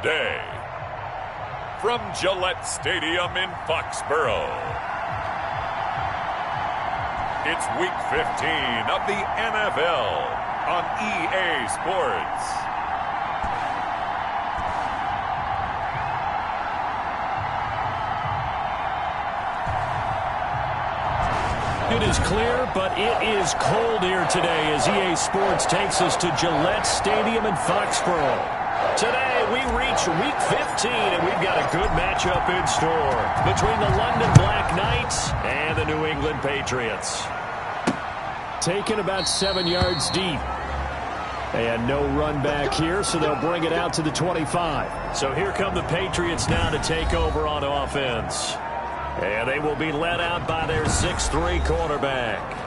today. From Gillette Stadium in Foxborough, it's Week 15 of the NFL on EA Sports. It is clear, but it is cold here today as EA Sports takes us to Gillette Stadium in Foxborough. Today, we reach Week 15, and we've got a good matchup in store between the London Black Knights and the New England Patriots. Taken about 7 yards deep. And no run back here, so they'll bring it out to the 25. So here come the Patriots now to take over on offense. And they will be led out by their 6'3" quarterback.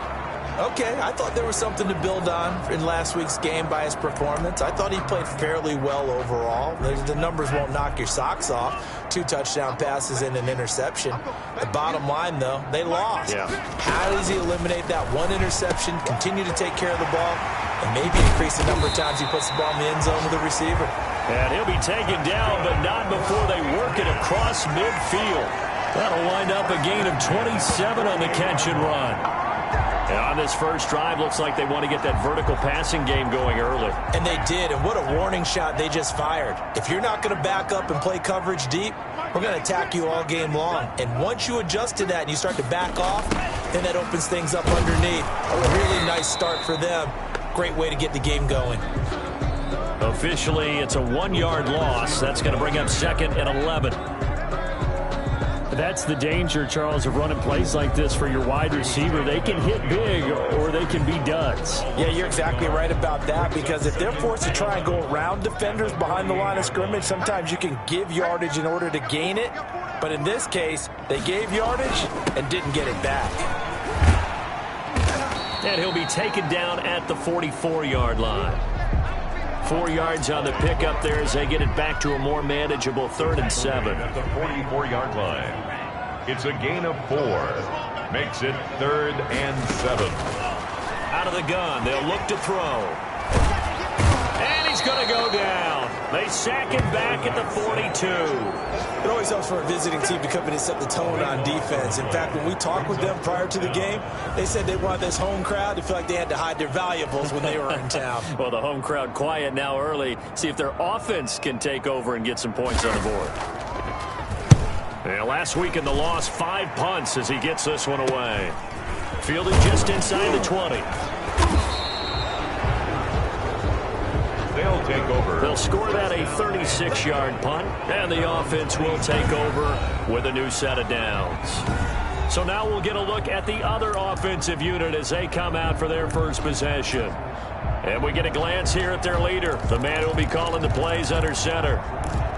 Okay, I thought there was something to build on in last week's game by his performance. I thought he played fairly well overall. The numbers won't knock your socks off. 2 touchdown passes and an interception. The bottom line, though, they lost. Yeah. How does he eliminate that one interception, continue to take care of the ball, and maybe increase the number of times he puts the ball in the end zone with the receiver? And he'll be taken down, but not before they work it across midfield. That'll wind up a gain of 27 on the catch and run. And on this first drive, looks like they want to get that vertical passing game going early. And they did, and what a warning shot they just fired. If you're not going to back up and play coverage deep, we're going to attack you all game long. And once you adjust to that and you start to back off, then that opens things up underneath. A really nice start for them. Great way to get the game going. Officially, it's a 1-yard loss. That's going to bring up 2nd and 11. That's the danger, Charles, of running plays like this for your wide receiver. They can hit big or they can be duds. Yeah, you're exactly right about that, because if they're forced to try and go around defenders behind the line of scrimmage, sometimes you can give yardage in order to gain it. But in this case, they gave yardage and didn't get it back. And he'll be taken down at the 44-yard line. 4 yards on the pickup there as they get it back to a more manageable 3rd and 7. At the 44-yard line, it's a gain of 4. Makes it 3rd and 7. Out of the gun, they'll look to throw. And he's going to go down. They sack him back at the 42. It always helps for a visiting team to come in and set the tone on defense. In fact, when we talked with them prior to the game, they said they wanted this home crowd to feel like they had to hide their valuables when they were in town. Well, the home crowd quiet now early. See if their offense can take over and get some points on the board. And last week in the loss, 5 punts as he gets this one away. Fielded just inside the 20. They'll take over. They'll score that a 36-yard punt, and the offense will take over with a new set of downs. So now we'll get a look at the other offensive unit as they come out for their first possession. And we get a glance here at their leader, the man who will be calling the plays under center.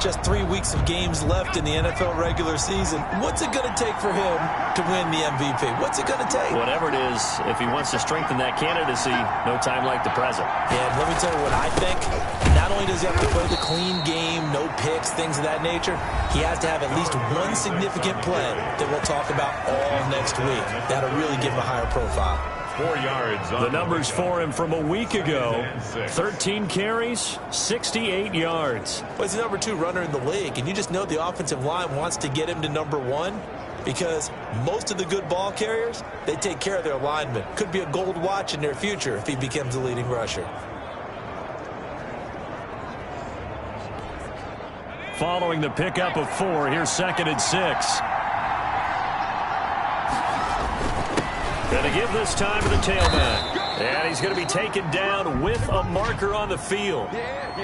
Just 3 weeks of games left in the NFL regular season. What's it going to take for him to win the MVP? What's it going to take? Whatever it is, if he wants to strengthen that candidacy, no time like the present. And let me tell you what I think. Not only does he have to play the clean game, no picks, things of that nature, he has to have at least one significant play that we'll talk about all next week. That'll really give him a higher profile. 4 yards. The numbers for him from a week ago: 13 carries, 68 yards. Well, he's the number 2 runner in the league, and you just know the offensive line wants to get him to number 1 because most of the good ball carriers, they take care of their linemen. Could be a gold watch in their future if he becomes the leading rusher. Following the pickup of 4, here's 2nd and 6. Going to give this time to the tailback. And he's going to be taken down with a marker on the field.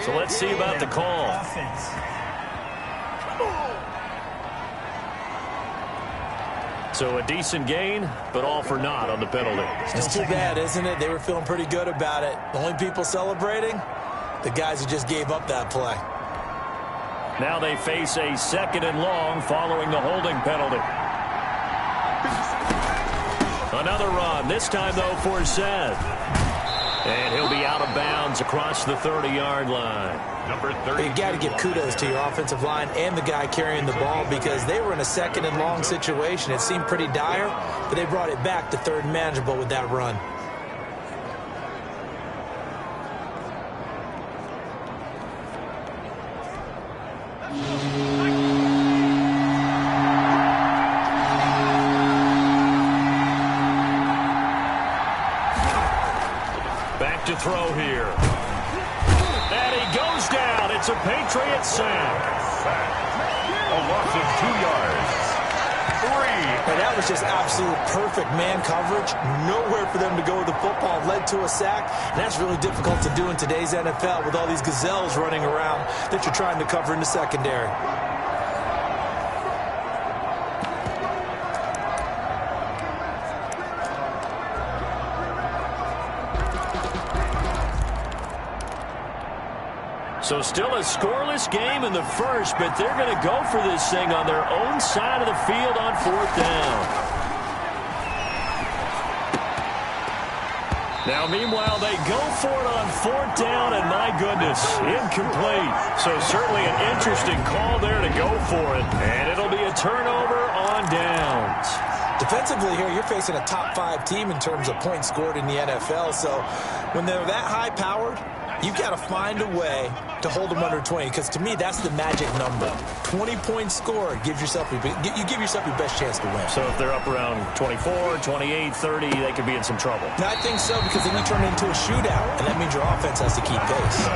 So let's see about the call. So a decent gain, but all for naught on the penalty. It's too bad, isn't it? They were feeling pretty good about it. The only people celebrating, the guys who just gave up that play. Now they face a 2nd and long following the holding penalty. Another run, this time, though, for Seth. And he'll be out of bounds across the 30-yard line. Number 30. You got to give kudos to your offensive line and the guy carrying the ball because they were in a 2nd and long situation. It seemed pretty dire, but they brought it back to 3rd and manageable with that run. Back to throw here. And he goes down. It's a Patriot sack. A loss of 2 yards. 3. And that was just absolute perfect man coverage. Nowhere for them to go with the football. Led to a sack. And that's really difficult to do in today's NFL with all these gazelles running around that you're trying to cover in the secondary. So still a scoreless game in the first, but they're going to go for this thing on their own side of the field on 4th down. Now, meanwhile, they go for it on 4th down, and my goodness, incomplete. So certainly an interesting call there to go for it, and it'll be a turnover on downs. Defensively here, you're facing a top 5 team in terms of points scored in the NFL. So when they're that high-powered, you've got to find a way to hold them under 20, because to me, that's the magic number. 20 points scored, you give yourself your best chance to win. So if they're up around 24, 28, 30, they could be in some trouble. No, I think so, because then you turn it into a shootout, and that means your offense has to keep pace.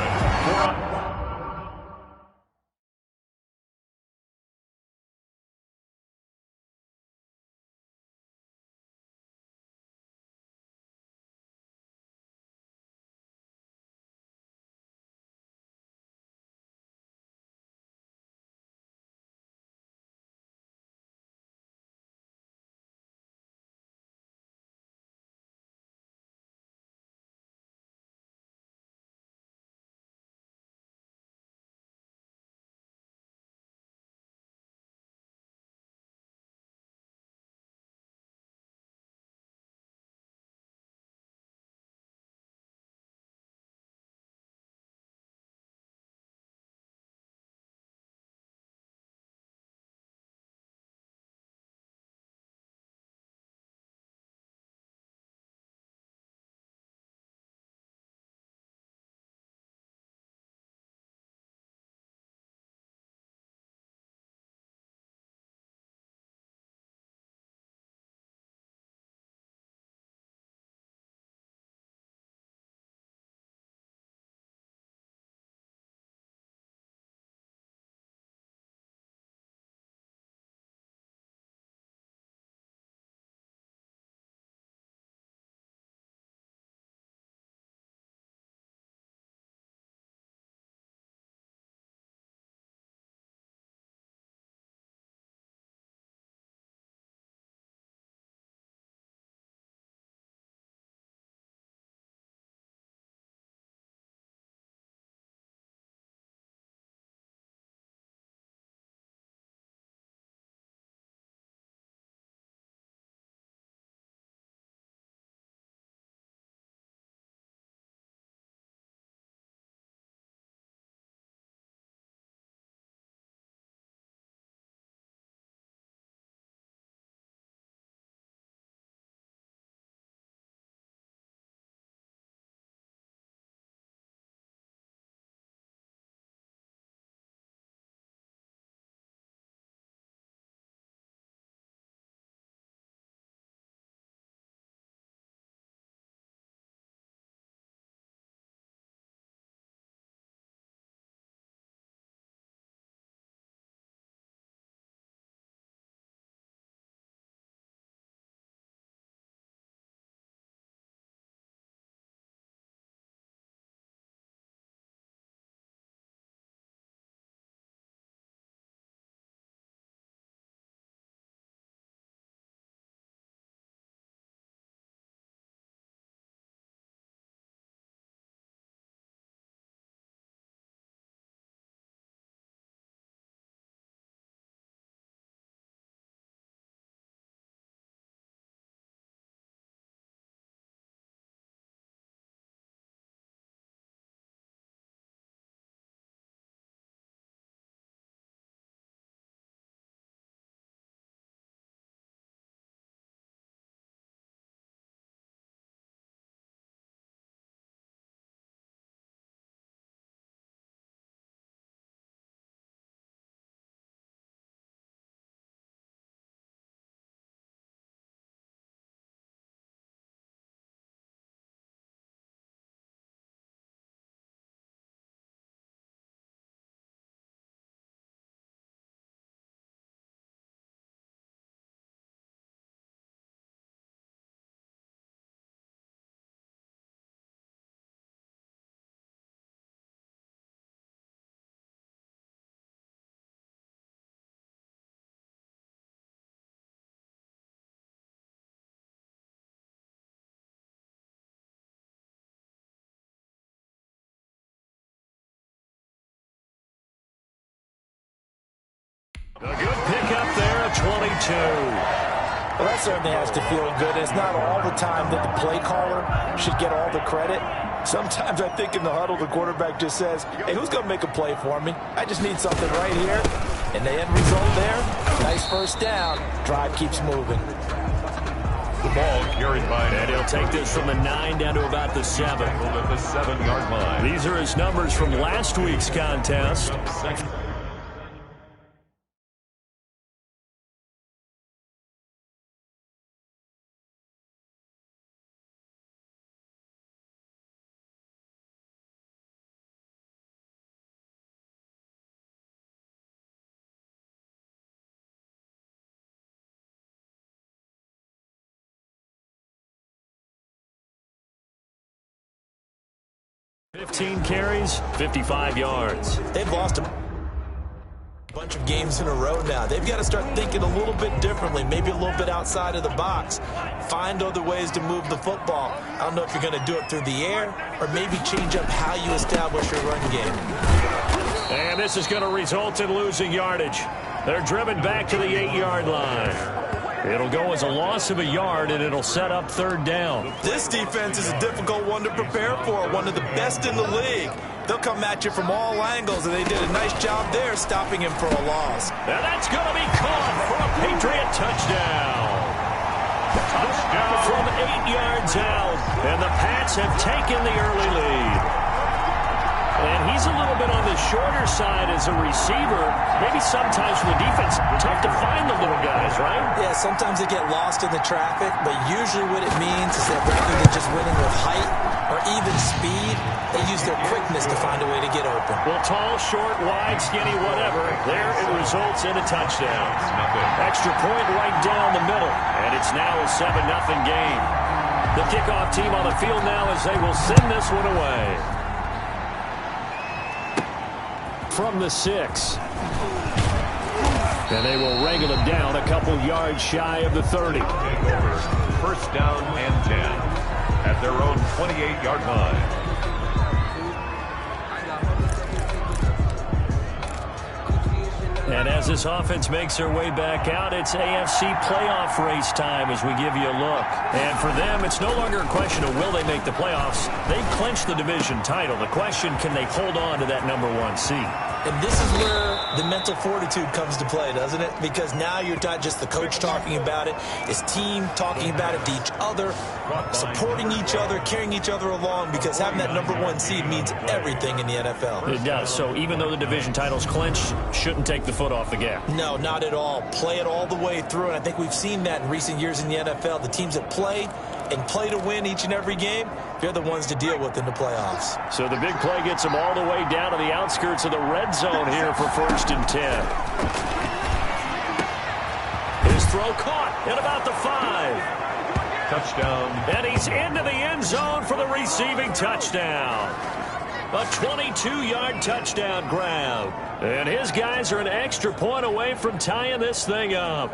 A good pickup there at 22. Well, that certainly has to feel good. It's not all the time that the play caller should get all the credit. Sometimes I think in the huddle, the quarterback just says, hey, who's going to make a play for me? I just need something right here. And the end result there, nice first down. Drive keeps moving. The ball carried by. And he'll take this from the 9 down to about the 7. At the 7-yard line. These are his numbers from last week's contest. Second. Fifteen carries, 55 yards. They've lost a bunch of games in a row now. They've got to start thinking a little bit differently, maybe a little bit outside of the box. Find other ways to move the football. I don't know if you're going to do it through the air or maybe change up how you establish your run game. And this is going to result in losing yardage. They're driven back to the 8-yard line. It'll go as a loss of a yard, and it'll set up 3rd down. This defense is a difficult one to prepare for, one of the best in the league. They'll come at you from all angles, and they did a nice job there stopping him for a loss. And that's going to be caught for a Patriot touchdown. Touchdown from 8 yards out, and the Pats have taken the early lead. And he's a little bit on the shorter side as a receiver. Maybe sometimes for the defense, tough to find the little guys, right? Yeah, sometimes they get lost in the traffic, but usually what it means is that rather than just winning with height or even speed, they use their quickness to find a way to get open. Well, tall, short, wide, skinny, whatever, there it results in a touchdown. Extra point right down the middle, and it's now a 7-0 game. The kickoff team on the field now as they will send this one away. From the 6. And they will wrangle him down a couple yards shy of the 30. First down and 10 at their own 28-yard line. And as this offense makes their way back out, it's AFC playoff race time as we give you a look. And for them, it's no longer a question of will they make the playoffs. They've clinched the division title. The question, can they hold on to that #1 seed? And this is where the mental fortitude comes to play, doesn't it? Because now you're not just the coach talking about it, it's team talking about it to each other, supporting each other, carrying each other along, because having that #1 seed means everything in the NFL. It does. So even though the division title's clinched, shouldn't take the foot off the gas. No, not at all. Play it all the way through, and I think we've seen that in recent years in the NFL. The teams that play and play to win each and every game, they're the ones to deal with in the playoffs. So the big play gets them all the way down to the outskirts of the red zone here for 1st and 10. His throw caught at about the 5. Touchdown. And he's into the end zone for the receiving touchdown. A 22-yard touchdown grab. And his guys are an extra point away from tying this thing up.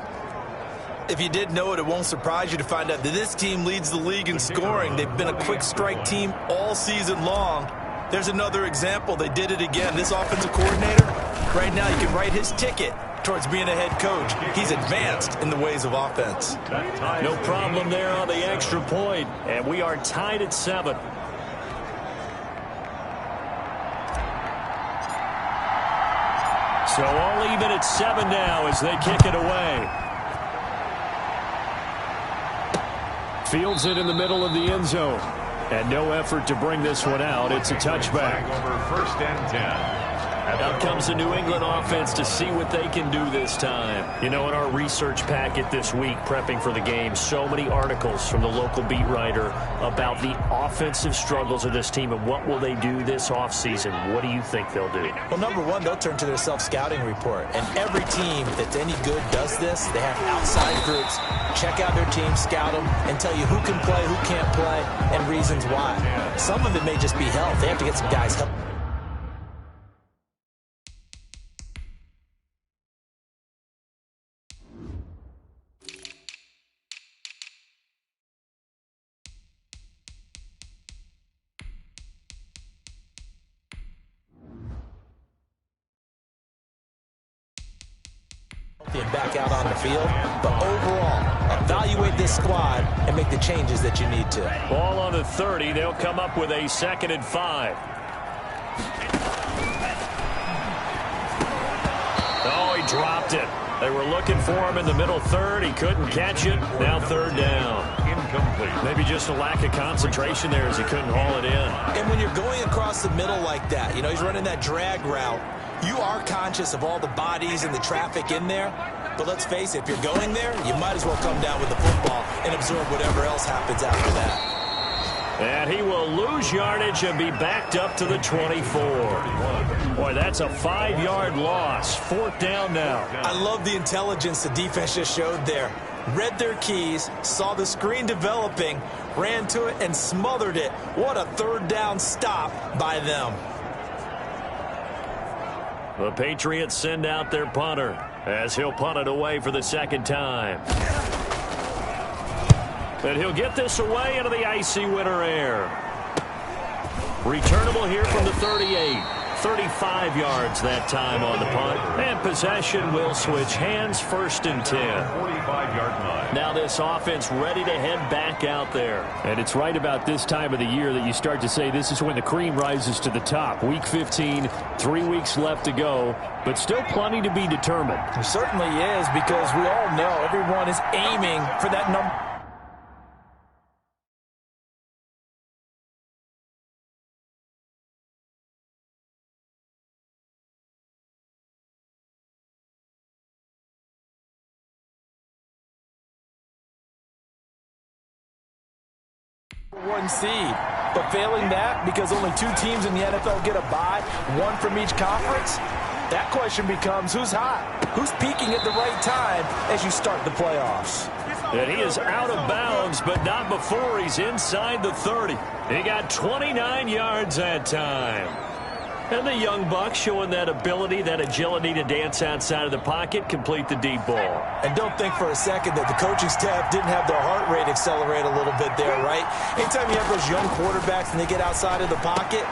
If you did know it, it won't surprise you to find out that this team leads the league in scoring. They've been a quick strike team all season long. There's another example. They did it again. This offensive coordinator, right now you can write his ticket towards being a head coach. He's advanced in the ways of offense. No problem there on the extra point. And we are tied at 7. So all even at 7 now as they kick it away. Fields it in the middle of the end zone. And no effort to bring this one out. It's a touchback. Over 1st and 10. Out comes the New England offense to see what they can do this time. You know, in our research packet this week, prepping for the game, so many articles from the local beat writer about the offensive struggles of this team and what will they do this offseason. What do you think they'll do? Well, #1, they'll turn to their self-scouting report. And every team that's any good does this. They have outside groups. Check out their team, scout them, and tell you who can play, who can't play, and reasons why. Some of it may just be health. They have to get some guys help. back out on the field. But overall, evaluate this squad and make the changes that you need to. Ball on the 30. They'll come up with a 2nd and 5. Oh, he dropped it. They were looking for him in the middle third. He couldn't catch it. Now 3rd down. Incomplete. Maybe just a lack of concentration there as he couldn't haul it in. And when you're going across the middle like that, he's running that drag route, you are conscious of all the bodies and the traffic in there. But let's face it, if you're going there, you might as well come down with the football and absorb whatever else happens after that. And he will lose yardage and be backed up to the 24. Boy, that's a 5-yard loss. 4th down now. I love the intelligence the defense just showed there. Read their keys, saw the screen developing, ran to it, and smothered it. What a 3rd down stop by them. The Patriots send out their punter as he'll punt it away for the 2nd time. And he'll get this away into the icy winter air. Returnable here from the 38. 35 yards that time on the punt. And possession will switch hands, 1st and 10. 45-yard line. Now this offense ready to head back out there. And it's right about this time of the year that you start to say this is when the cream rises to the top. Week 15, 3 weeks left to go, but still plenty to be determined. There certainly is, because we all know everyone is aiming for that number. One seed, but failing that because only 2 teams in the NFL get a bye, 1 from each conference, that question becomes who's hot, who's peaking at the right time as you start the playoffs. And he is out of bounds, but not before he's inside the 30. He got 29 yards that time. And the young buck showing that ability, that agility to dance outside of the pocket, complete the deep ball. And don't think for a second that the coaching staff didn't have their heart rate accelerate a little bit there, right? Anytime you have those young quarterbacks and they get outside of the pocket,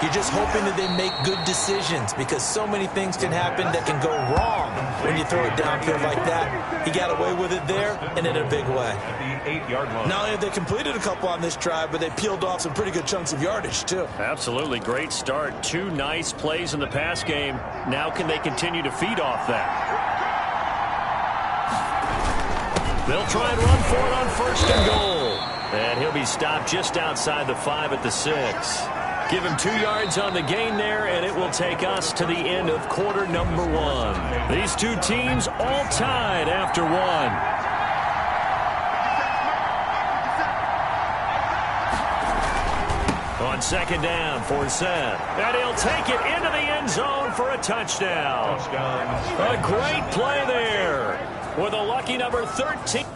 you're just hoping that they make good decisions, because so many things can happen that can go wrong when you throw it downfield like that. He got away with it there and in a big way. At the 8-yard line. Not only have they completed a couple on this drive, but they peeled off some pretty good chunks of yardage, too. Absolutely great start. 2 nice plays in the pass game. Now can they continue to feed off that? They'll try and run for it on 1st and goal. And he'll be stopped just outside the 5 at the 6. Give him 2 yards on the gain there, and it will take us to the end of quarter number 1. These 2 teams all tied after 1. On 2nd down for Seth. And he'll take it into the end zone for a touchdown. A great play there with a lucky number 13.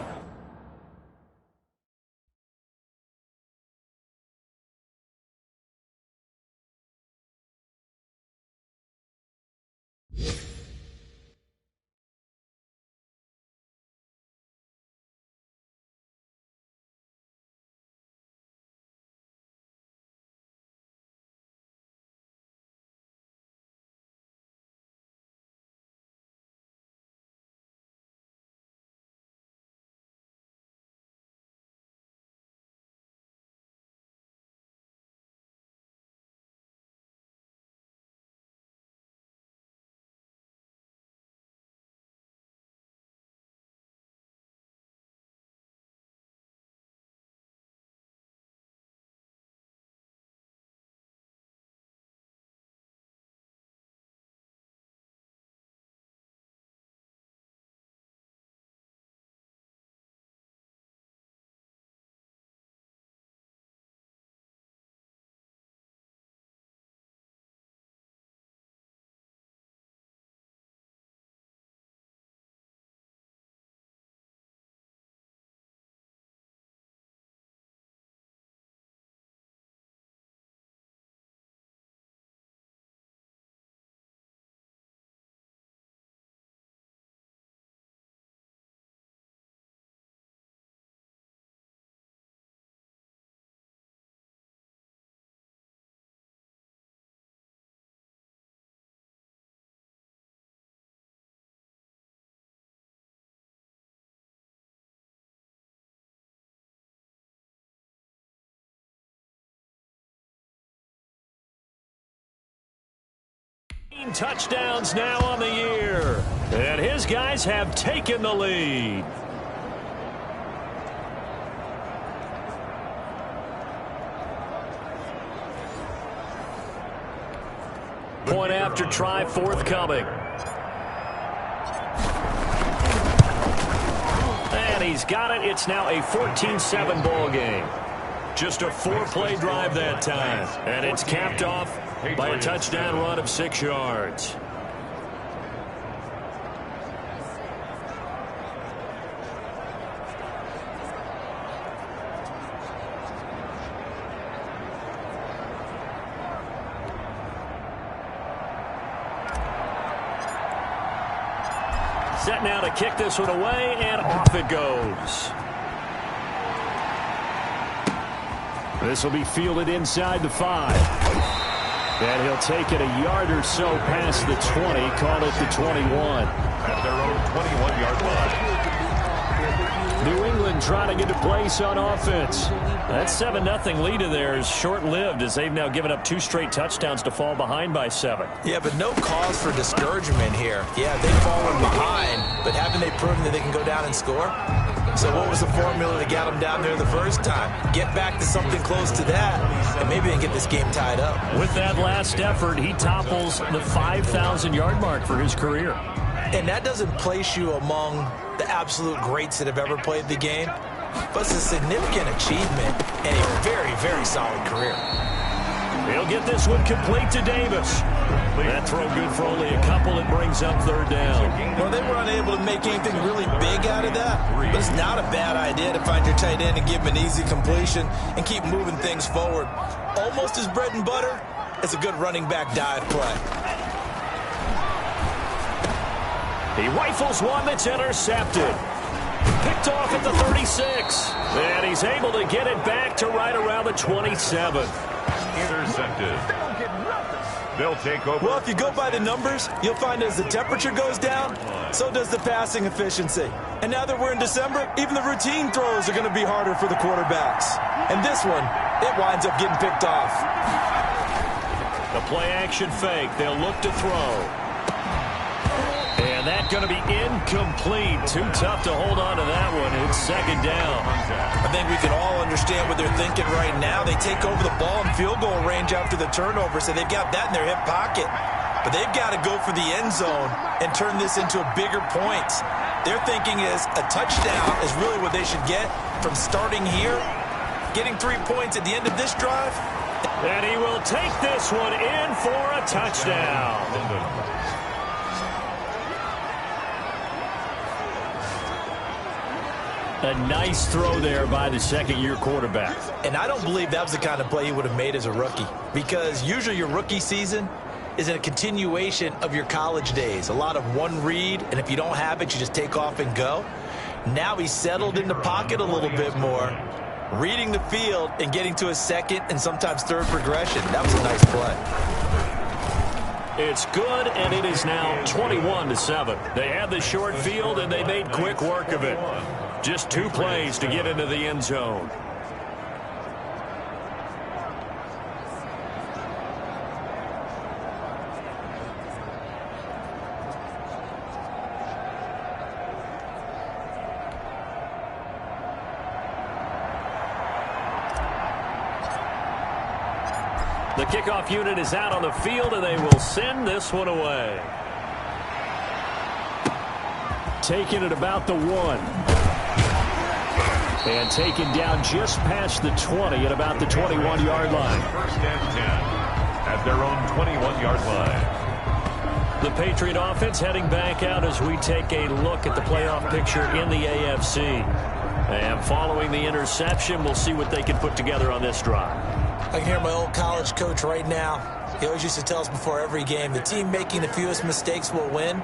Touchdowns now on the year. And his guys have taken the lead. Point after try forthcoming. And he's got it. It's now a 14-7 ball game. Just a 4-play drive that time. And it's capped off by a touchdown run of 6 yards. Set now to kick this one away, and off it goes. This will be fielded inside the 5. And he'll take it a yard or so past the 20, call it the 21. At their own 21-yard line. New England trying to get a place on offense. That 7-0 lead of theirs short-lived as they've now given up 2 straight touchdowns to fall behind by 7. Yeah, but no cause for discouragement here. Yeah, they've fallen behind, but haven't they proven that they can go down and score? So what was the formula that got them down there the first time? Get back to something close to that, and maybe they can get this game tied up. With that last effort, he topples the 5,000-yard mark for his career. And that doesn't place you among the absolute greats that have ever played the game, but it's a significant achievement and a very, very solid career. He'll get this one complete to Davis. That throw good for only a couple. It brings up 3rd down. Well, they were unable to make anything really big out of that, but it's not a bad idea to find your tight end and give him an easy completion and keep moving things forward. Almost as bread and butter as a good running back dive play. He rifles one that's intercepted. Picked off at the 36. And he's able to get it back to right around the 27. Intercepted. They'll take over. Well, if you go by the numbers, you'll find as the temperature goes down, so does the passing efficiency. And now that we're in December, even the routine throws are going to be harder for the quarterbacks. And this one, it winds up getting picked off. The play-action fake. They'll look to throw. And that's going to be incomplete. Too tough to hold on to that one. It's 2nd down. I think we can all understand what they're thinking right now. They take over the ball in field goal range after the turnover, so they've got that in their hip pocket. But they've got to go for the end zone and turn this into a bigger point. Their thinking is a touchdown is really what they should get from starting here, getting 3 points at the end of this drive. And he will take this one in for a touchdown. A nice throw there by the 2nd-year quarterback. And I don't believe that was the kind of play he would have made as a rookie, because usually your rookie season is in a continuation of your college days. A lot of one read, and if you don't have it, you just take off and go. Now he's settled in the pocket a little bit more, reading the field and getting to a 2nd and sometimes 3rd progression. That was a nice play. It's good, and it is now 21-7. They had the short field, and they made quick work of it. Just 2 plays to get into the end zone. The kickoff unit is out on the field, and they will send this one away. Taking it about the 1. And taken down just past the 20 at about the 21-yard line. 1st and 10 at their own 21-yard line. The Patriot offense heading back out as we take a look at the playoff picture in the AFC. And following the interception, we'll see what they can put together on this drive. I can hear my old college coach right now. He always used to tell us before every game, the team making the fewest mistakes will win.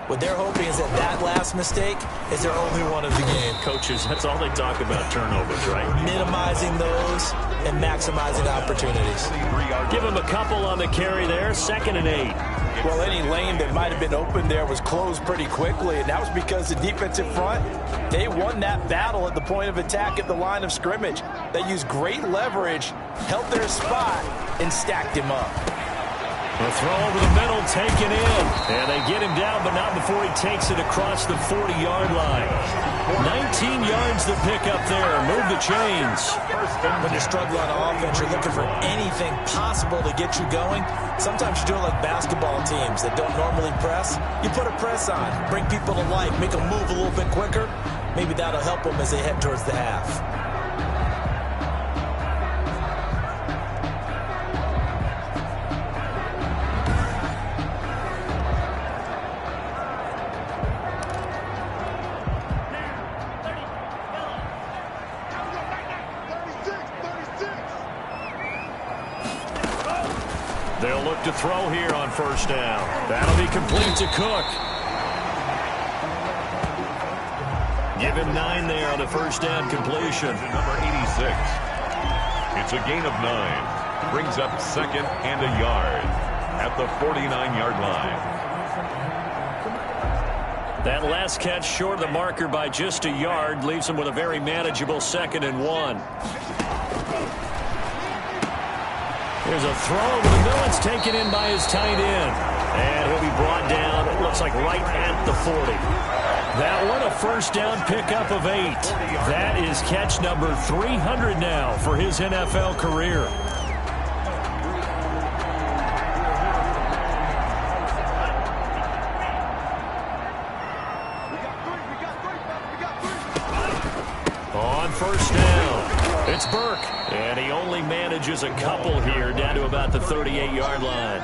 What they're hoping is that that last mistake is their only one of the game. Coaches, that's all they talk about, turnovers, right? Minimizing those and maximizing opportunities. Give them a couple on the carry there, 2nd and 8. Well, any lane that might have been open there was closed pretty quickly, and that was because the defensive front, they won that battle at the point of attack at the line of scrimmage. They used great leverage, held their spot, and stacked him up. The throw over the middle, taken in. And they get him down, but not before he takes it across the 40-yard line. 19 yards to pick up there. Move the chains. When you're struggling on offense, you're looking for anything possible to get you going. Sometimes you do it like basketball teams that don't normally press. You put a press on, bring people to life, make them move a little bit quicker. Maybe that'll help them as they head towards the half. They'll look to throw here on first down. That'll be complete to Cook. Give him 9 there on the first down completion. Number 86. It's a gain of 9. Brings up second and a yard at the 49-yard line. That last catch short of the marker by just a yard leaves him with a very manageable 2nd and 1. There's a throw over the middle. It's taken in by his tight end. And he'll be brought down, it looks like right at the 40. That one a first down pickup of 8. That is catch number 300 now for his NFL career. On first down, it's Burke. And he only manages a couple here down to about the 38-yard line.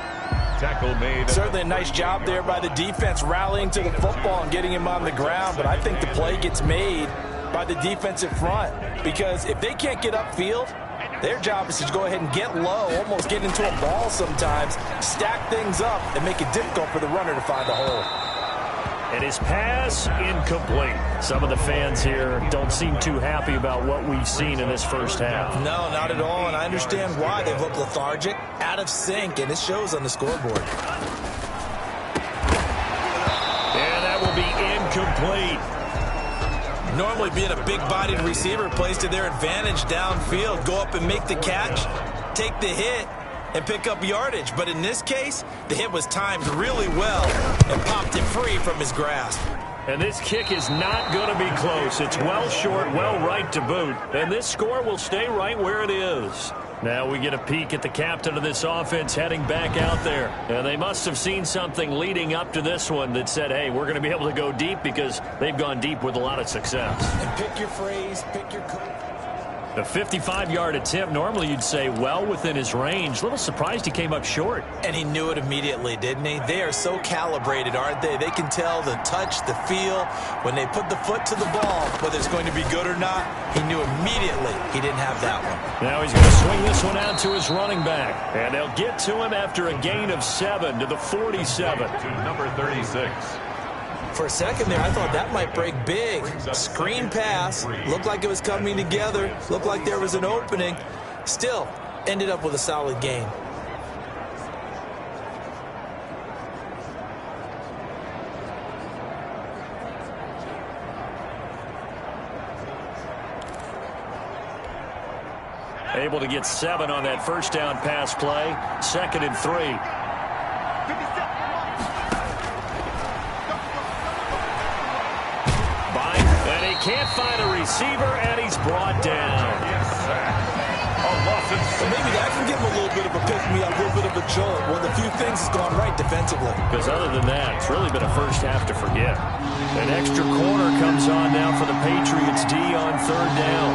Tackle made. Certainly a nice job there by the defense rallying to the football and getting him on the ground. But I think the play gets made by the defensive front. Because if they can't get upfield, their job is to go ahead and get low, almost get into a ball sometimes, stack things up, and make it difficult for the runner to find a hole. And his pass incomplete. Some of the fans here don't seem too happy about what we've seen in this first half. No, not at all, and I understand why. They've looked lethargic, out of sync, and it shows on the scoreboard. And that will be incomplete. Normally being a big-bodied receiver plays to their advantage downfield. Go up and make the catch, take the hit, and pick up yardage. But in this case, the hit was timed really well and popped it free from his grasp. And this kick is not going to be close. It's well short, well right to boot. And this score will stay right where it is. Now we get a peek at the captain of this offense heading back out there. And they must have seen something leading up to this one that said, hey, we're going to be able to go deep, because they've gone deep with a lot of success. And pick your phrase, pick your coach. The 55-yard attempt, normally you'd say well within his range. A little surprised he came up short. And he knew it immediately, didn't he? They are so calibrated, aren't they? They can tell the touch, the feel. When they put the foot to the ball, whether it's going to be good or not, he knew immediately he didn't have that one. Now he's going to swing this one out to his running back. And they'll get to him after a gain of 7 to the 47. To number 36. For a second there, I thought that might break big. Screen pass. Looked like it was coming together. Looked like there was an opening. Still, ended up with a solid gain. Able to get 7 on that first down pass play. 2nd and 3. Can't find a receiver, and he's brought down. Well, maybe that can give him a little bit of a pick-me-up, a little bit of a jolt. One of the few things has gone right defensively. Because other than that, it's really been a first half to forget. An extra corner comes on now for the Patriots D on 3rd down.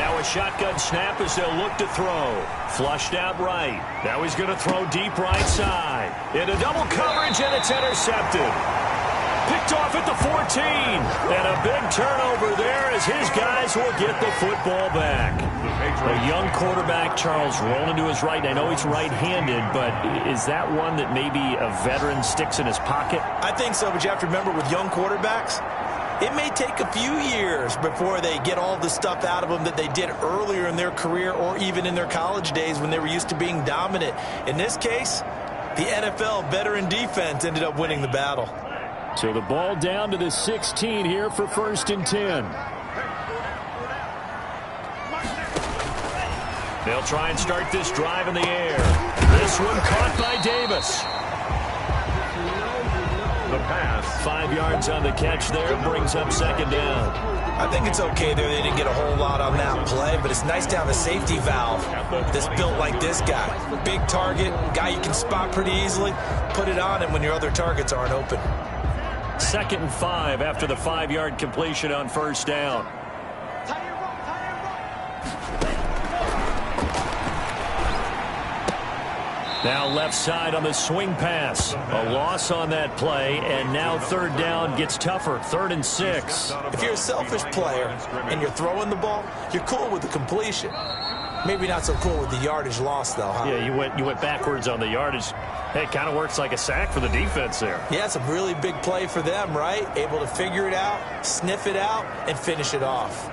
Now a shotgun snap as they'll look to throw. Flushed out right. Now he's going to throw deep right side. Into double coverage, and it's intercepted. Picked off at the 14. And a big turnover there as his guys will get the football back. A young quarterback, Charles, rolling to his right. I know he's right-handed, but is that one that maybe a veteran sticks in his pocket? I think so, but you have to remember with young quarterbacks, it may take a few years before they get all the stuff out of them that they did earlier in their career or even in their college days when they were used to being dominant. In this case, the NFL veteran defense ended up winning the battle. So the ball down to the 16 here for 1st and 10. They'll try and start this drive in the air. This one caught by Davis. The pass. 5 yards on the catch there, brings up second down. I think it's okay there. They didn't get a whole lot on that play, but it's nice to have a safety valve that's built like this guy. Big target, guy you can spot pretty easily. Put it on him when your other targets aren't open. 2nd and 5 after the 5-yard completion on first down. Now left side on the swing pass. A loss on that play, and now third down gets tougher. 3rd and 6. If you're a selfish player and you're throwing the ball, you're cool with the completion. Maybe not so cool with the yardage loss, though, huh? Yeah, you went backwards on the yardage. Hey, it kind of works like a sack for the defense there. Yeah, it's a really big play for them, right? Able to figure it out, sniff it out, and finish it off.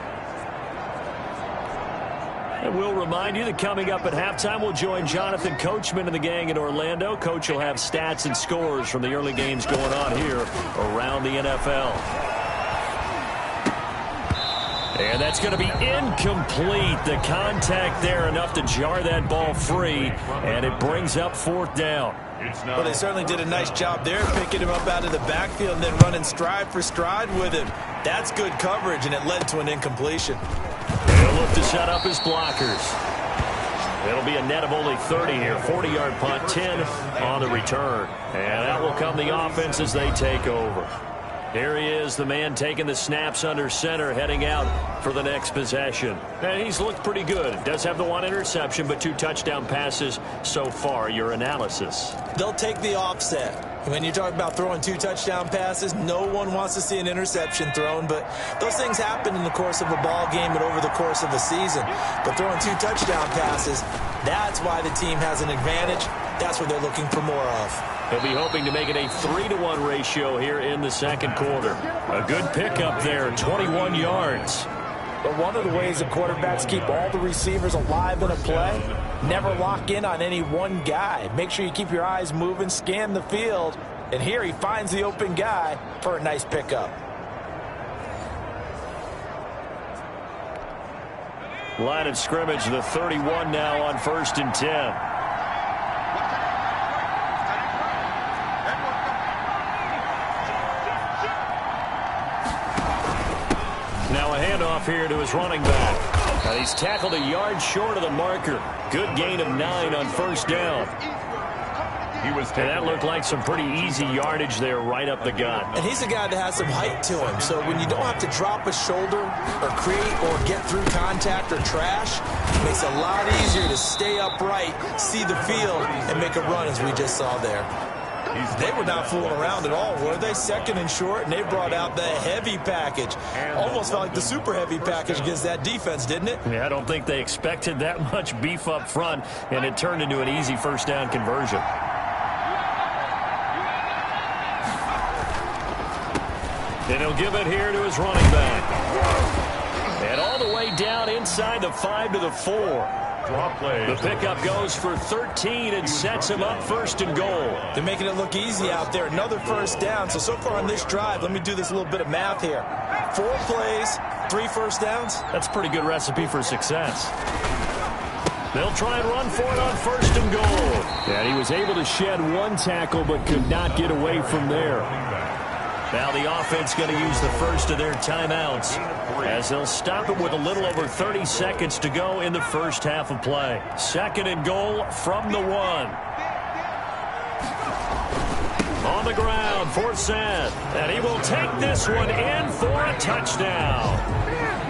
And we'll remind you that coming up at halftime, we'll join Jonathan Coachman and the gang in Orlando. Coach will have stats and scores from the early games going on here around the NFL. And that's going to be incomplete. The contact there enough to jar that ball free, and it brings up 4th down. Well, they certainly did a nice job there, picking him up out of the backfield and then running stride for stride with him. That's good coverage, and it led to an incompletion. They'll look to set up his blockers. It'll be a net of only 30 here. 40-yard punt, 10 on the return. And that will come the offense as they take over. Here he is, the man taking the snaps under center, heading out for the next possession. And he's looked pretty good. Does have the 1 interception, but 2 touchdown passes so far. Your analysis? They'll take the offset. When you talk about throwing 2 touchdown passes, no one wants to see an interception thrown, but those things happen in the course of a ball game and over the course of a season. But throwing 2 touchdown passes, that's why the team has an advantage. That's what they're looking for more of. He'll be hoping to make it a 3-to-1 ratio here in the second quarter. A good pickup there, 21 yards. But one of the ways the quarterbacks keep all the receivers alive in a play, never lock in on any one guy. Make sure you keep your eyes moving, scan the field, and here he finds the open guy for a nice pickup. Line of scrimmage, the 31 now on 1st and 10. Now a handoff here to his running back. And he's tackled a yard short of the marker. Good gain of 9 on first down. And that looked like some pretty easy yardage there right up the gut. And he's a guy that has some height to him. So when you don't have to drop a shoulder or create or get through contact or trash, it makes it a lot easier to stay upright, see the field, and make a run as we just saw there. They were not fooling around at all, were they? 2nd and short, and they brought out the heavy package. Almost felt like the super heavy package against that defense, didn't it? Yeah, I don't think they expected that much beef up front, and it turned into an easy first down conversion. And he'll give it here to his running back. And all the way down inside the 5 to the 4. The pickup goes for 13 and sets him up 1st and goal. They're making it look easy out there. Another first down. So far on this drive, let me do this little bit of math here. 4 plays, 3 first downs. That's a pretty good recipe for success. They'll try and run for it on 1st and goal. And he was able to shed 1 tackle but could not get away from there. Now the offense going to use the first of their timeouts as they'll stop it with a little over 30 seconds to go in the first half of play. 2nd and goal from the 1. On the ground for Seth, and he will take this one in for a touchdown.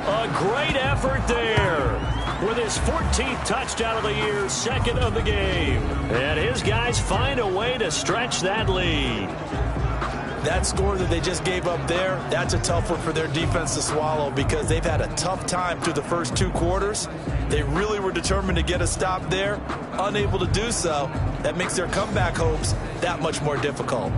A great effort there with his 14th touchdown of the year, 2nd of the game. And his guys find a way to stretch that lead. That score that they just gave up there, that's a tough one for their defense to swallow because they've had a tough time through the first 2 quarters. They really were determined to get a stop there, unable to do so. That makes their comeback hopes that much more difficult.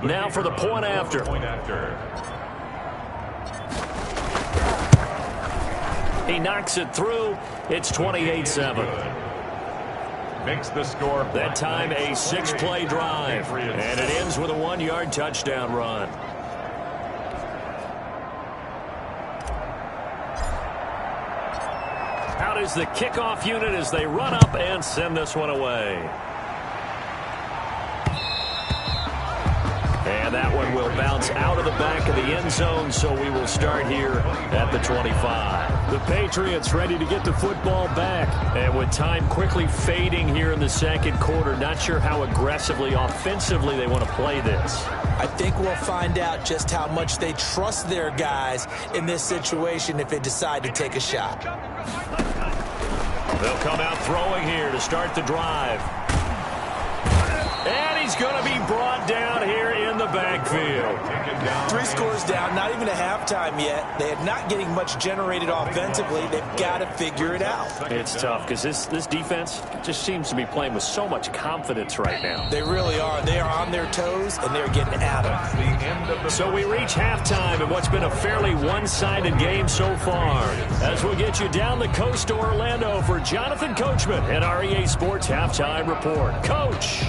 Now for the point after. He knocks it through. It's 28-7. Makes the score. That time a 6-play drive. And it ends with a 1-yard touchdown run. Out is the kickoff unit as they run up and send this one away. And that one will bounce out of the back of the end zone, so we will start here at the 25. The Patriots ready to get the football back. And with time quickly fading here in the second quarter, not sure how aggressively, offensively they want to play this. I think we'll find out just how much they trust their guys in this situation if they decide to take a shot. They'll come out throwing here to start the drive. And he's going to be brought down here in the backfield. 3 scores down, not even a halftime yet. They are not getting much generated offensively. They've got to figure it out. It's tough because this defense just seems to be playing with so much confidence right now. They really are. They are on their toes, and they're getting at them. So we reach halftime in what's been a fairly one-sided game so far. As we'll get you down the coast to Orlando for Jonathan Coachman and our EA Sports Halftime Report. Coach!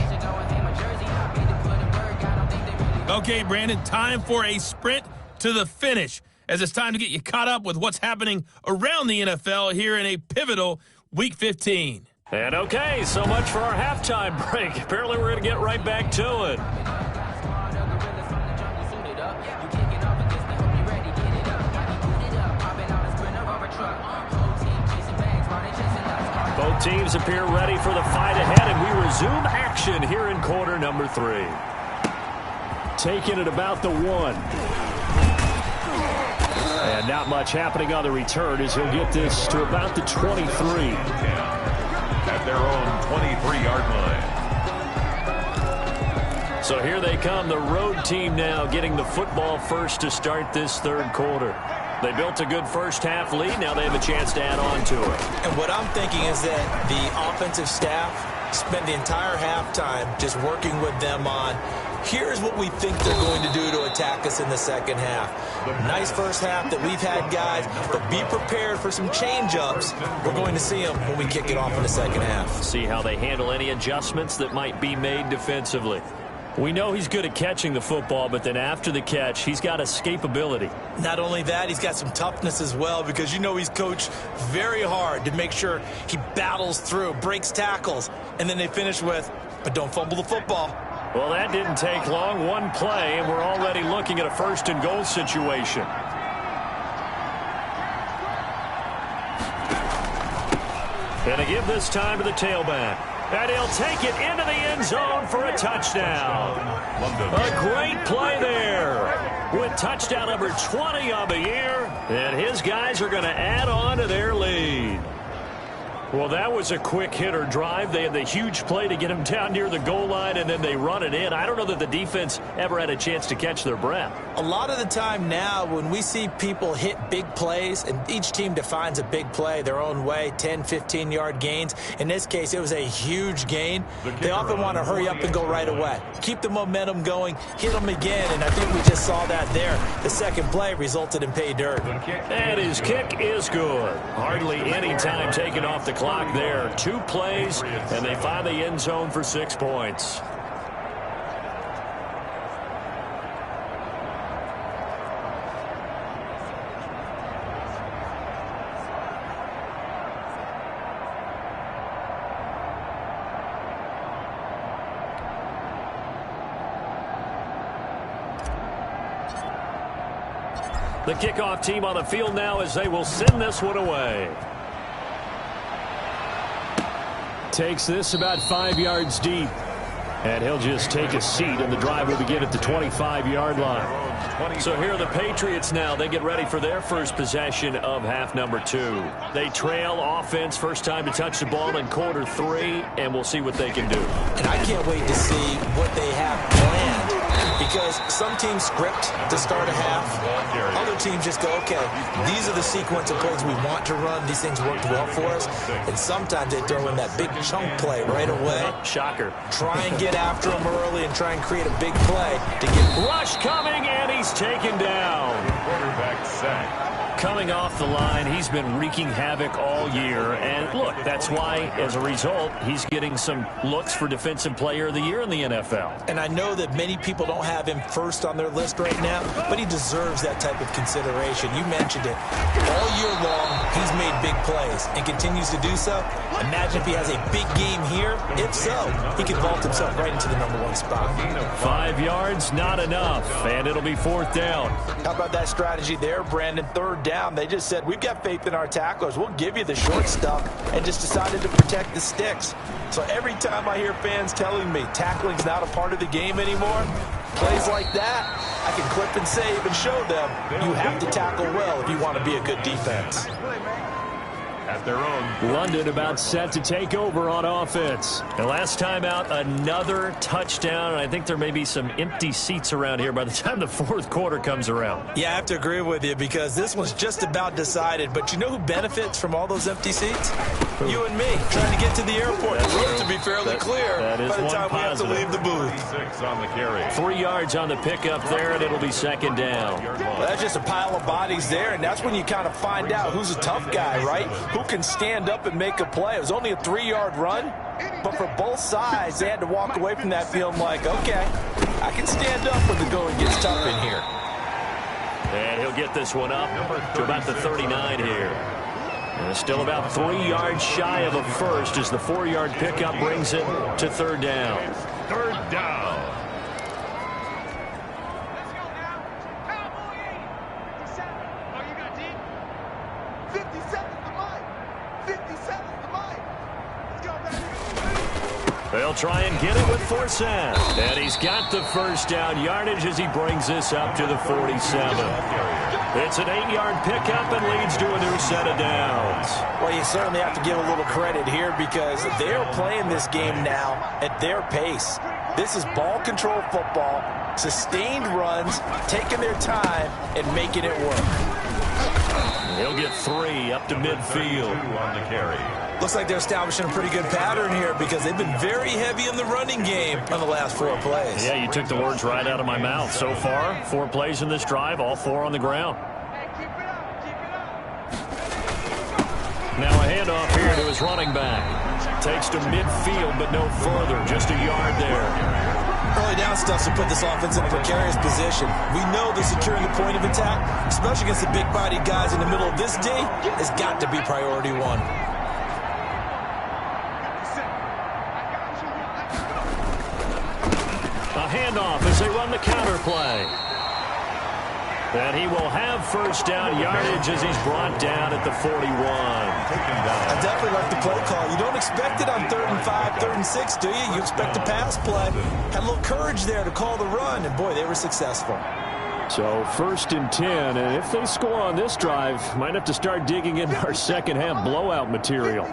Okay, Brandon, time for a sprint to the finish, as it's time to get you caught up with what's happening around the NFL here in a pivotal Week 15. And okay, so much for our halftime break. Apparently we're going to get right back to it. Both teams appear ready for the fight ahead, and we resume action here in quarter number 3. Taking it about the 1. And not much happening on the return as he'll get this to about the 23. At their own 23-yard line. So here they come, the road team now getting the football first to start this third quarter. They built a good first-half lead. Now they have a chance to add on to it. And what I'm thinking is that the offensive staff spent the entire halftime just working with them on, here's what we think they're going to do to attack us in the second half. Nice first half that we've had, guys, but be prepared for some change-ups. We're going to see them when we kick it off in the second half. See how they handle any adjustments that might be made defensively. We know he's good at catching the football, but then after the catch, he's got escapability. Not only that, he's got some toughness as well, because you know he's coached very hard to make sure he battles through, breaks tackles, and then they finish with, but don't fumble the football. Well, that didn't take long. One play, and we're already looking at a first-and-goal situation. And to give this time to the tailback. And he'll take it into the end zone for a touchdown. A great play there with touchdown number 20 on the year. And his guys are going to add on to their lead. Well, that was a quick hitter drive. They had the huge play to get him down near the goal line, and then they run it in. I don't know that the defense ever had a chance to catch their breath. A lot of the time now when we see people hit big plays, and each team defines a big play their own way, 10, 15-yard gains. In this case, it was a huge gain. They often want to hurry up and go right away. Keep the momentum going, hit them again, and I think we just saw that there. The second play resulted in pay dirt. And his kick is good. Hardly any time taken off the clock there. 2 plays, and they find the end zone for 6 points. The kickoff team on the field now as they will send this one away. Takes this about 5 yards deep. And he'll just take a seat, and the drive will begin at the 25-yard line. So here are the Patriots now. They get ready for their first possession of half number 2. They trail offense, first time to touch the ball in quarter 3, and we'll see what they can do. And I can't wait to see what they have planned, because some teams script to start a half. Other teams just go, okay, these are the sequence of plays we want to run. These things worked well for us. And sometimes they throw in that big chunk play right away. Shocker. Try and get after them early and try and create a big play to get... Rush coming, and he's taken down. Quarterback sack. Coming off the line, he's been wreaking havoc all year. And look, that's why, as a result, he's getting some looks for Defensive Player of the Year in the NFL. And I know that many people don't have him first on their list right now, but he deserves that type of consideration. You mentioned it. All year long, he's made big plays and continues to do so. Imagine if he has a big game here. If so, he can vault himself right into the #1 spot. 5 yards, not enough, and it'll be 4th down. How about that strategy there, Brandon? 3rd down. They just said, we've got faith in our tacklers. We'll give you the short stuff, and just decided to protect the sticks. So every time I hear fans telling me tackling's not a part of the game anymore, plays like that, I can clip and save and show them you have to tackle well if you want to be a good defense. At their own. London about set to take over on offense. And last time out, another touchdown. And I think there may be some empty seats around here by the time the 4th quarter comes around. Yeah, I have to agree with you, because this one's just about decided. But you know who benefits from all those empty seats? You and me, trying to get to the airport. The road to be fairly clear by the time we have to leave the booth. 6 on the carry. 3 yards on the pickup there, and it'll be 2nd down. Well, that's just a pile of bodies there, and that's when you kind of find out who's a tough guy, right? Who can stand up and make a play. It was only a 3-yard run, but for both sides, they had to walk away from that feeling like, okay, I can stand up when the going gets tough in here. And he'll get this one up to about the 39 here. And still about 3 yards shy of a first as the 4-yard pickup brings it to 3rd down. 3rd down. They'll try and get it with Forsett. And he's got the first down yardage as he brings this up to the 47. It's an 8-yard pickup and leads to a new set of downs. Well, you certainly have to give a little credit here, because they're playing this game now at their pace. This is ball control football, sustained runs, taking their time and making it work. He'll get 3 up to midfield. 2 on the carry. Looks like they're establishing a pretty good pattern here, because they've been very heavy in the running game on the last 4 plays. Yeah, you took the words right out of my mouth. So far, 4 plays in this drive, all 4 on the ground. Now a handoff here to his running back. Takes to midfield, but no further. Just a yard there. Early down stuff to put this offense in a precarious position. We know that securing the point of attack, especially against the big-bodied guys in the middle of this day, has got to be priority 1. Handoff as they run the counter play. And he will have first down yardage as he's brought down at the 41. I definitely like the play call. You don't expect it on 3rd and 5, 3rd and 6, do you? You expect a pass play. Had a little courage there to call the run, and boy, they were successful. So 1st and 10, and if they score on this drive, might have to start digging into our second half blowout material.